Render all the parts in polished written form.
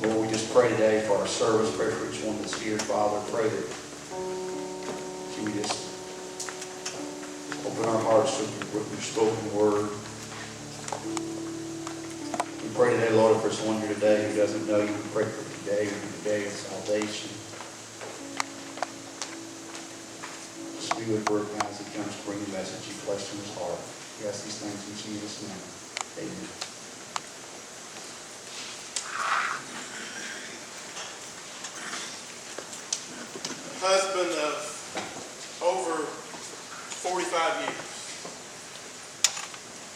Lord, we just pray today for our service. Pray for each one that's here, Father. Pray that you would just open our hearts to your spoken word. We pray today, Lord, if there's one here today who doesn't know you, we pray for today, the day of salvation. Just be with Brooke now as he comes to bring the message you placed in his heart. We ask these things in Jesus' name. Amen. Husband of over 45 years.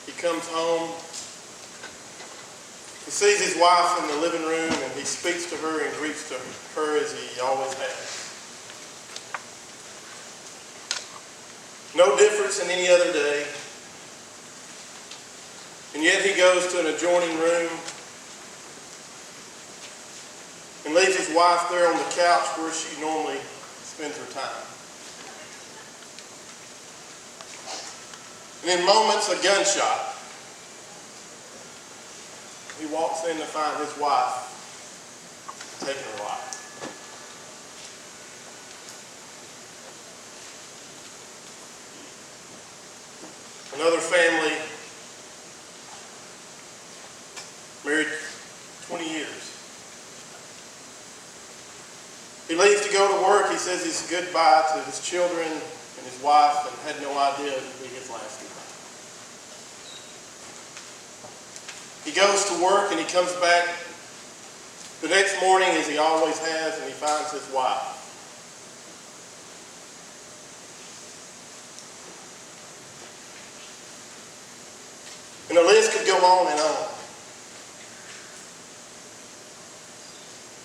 He comes home, he sees his wife in the living room, and he speaks to her and greets to her as he always has. No difference than any other day. And yet he goes to an adjoining room and leaves his wife there on the couch where she normally spends her time. And in moments, a gunshot. He walks in to find his wife taking her life. Another family, married 20 years. He leaves to go to work. He says his goodbye to his children and his wife and had no idea it would be his last goodbye. He goes to work and he comes back the next morning as he always has, and he finds his wife. And the list could go on and on.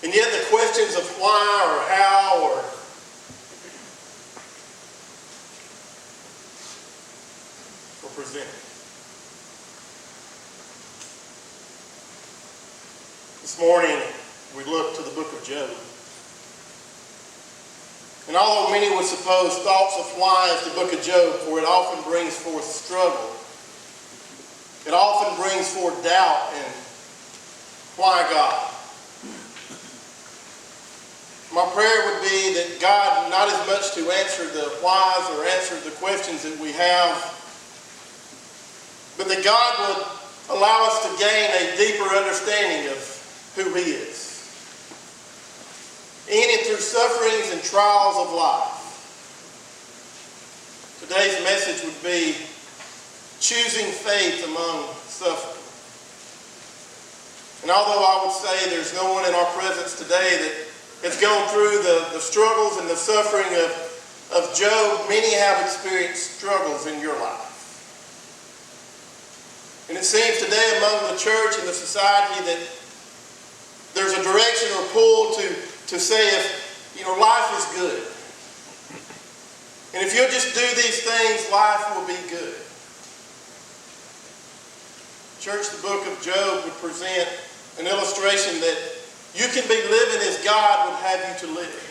And yet the questions of why or how or were presented. This morning we look to the book of Job. And although many would suppose thoughts of why is the book of Job, for it often brings forth struggle. It often brings forth doubt and why God? My prayer would be that God, not as much to answer the whys or answer the questions that we have, but that God would allow us to gain a deeper understanding of who He is. In and through sufferings and trials of life. Today's message would be choosing faith among suffering. And although I would say there's no one in our presence today that has gone through the struggles and the suffering of Job, many have experienced struggles in your life. And it seems today among the church and the society that there's a direction or pull to say if life is good. And if you'll just do these things, life will be good. Church, the book of Job would present an illustration that you can be living as God would have you to live.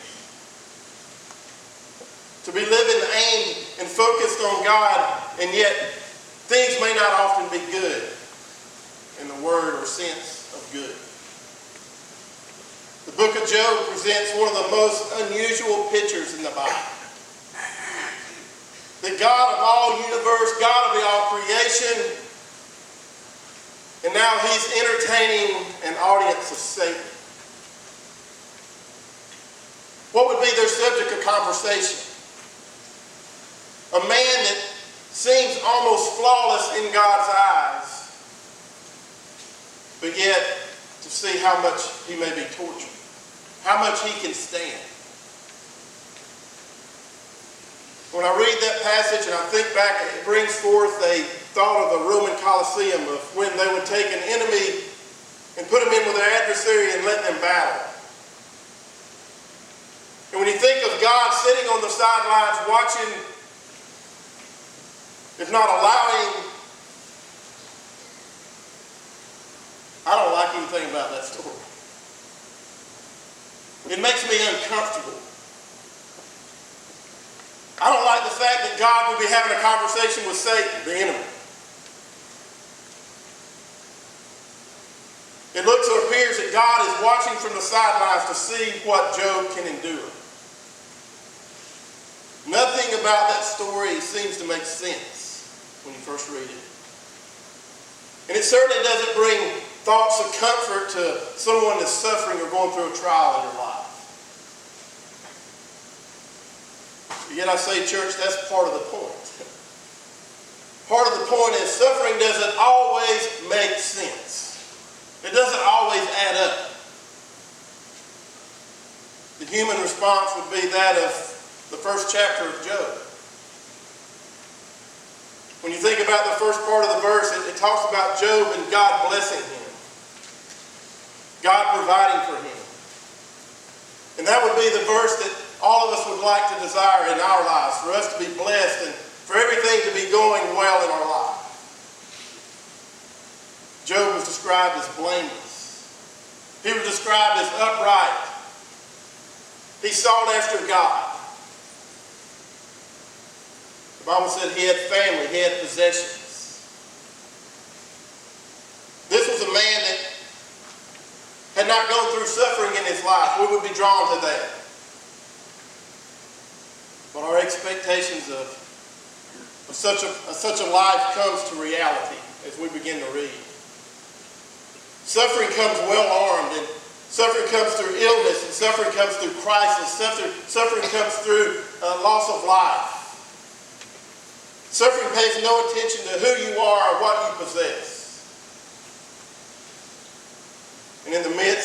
To be living aimed and focused on God, and yet things may not often be good in the word or sense of good. The book of Job presents one of the most unusual pictures in the Bible. The God of all universe, God of all creation, and now He's entertaining an audience of Satan. What would be their subject of conversation? A man that seems almost flawless in God's eyes, but yet to see how much he may be tortured, how much he can stand. When I read that passage and I think back, it brings forth a thought of the Roman Colosseum, of when they would take an enemy and put him in with their adversary and let them battle. And when you think of God sitting on the sidelines watching, if not allowing, I don't like anything about that story. It makes me uncomfortable. I don't like the fact that God would be having a conversation with Satan, the enemy. It looks or appears that God is watching from the sidelines to see what Job can endure. Nothing about that story seems to make sense when you first read it. And it certainly doesn't bring thoughts of comfort to someone that's suffering or going through a trial in their life. Yet I say, church, that's part of the point. Part of the point is suffering doesn't always make sense. It doesn't always add up. The human response would be that of the first chapter of Job. When you think about the first part of the verse, it talks about Job and God blessing him. God providing for him. And that would be the verse that all of us would like to desire in our lives, for us to be blessed and for everything to be going well in our life. Job was described as blameless. He was described as upright. He sought after God. The Bible said he had family, he had possessions. This was a man that had not gone through suffering in his life. We would be drawn to that. But our expectations of such a life comes to reality as we begin to read. Suffering comes well armed, and suffering comes through illness, and suffering comes through crisis. Suffering comes through loss of life. Suffering pays no attention to who you are or what you possess. And in the midst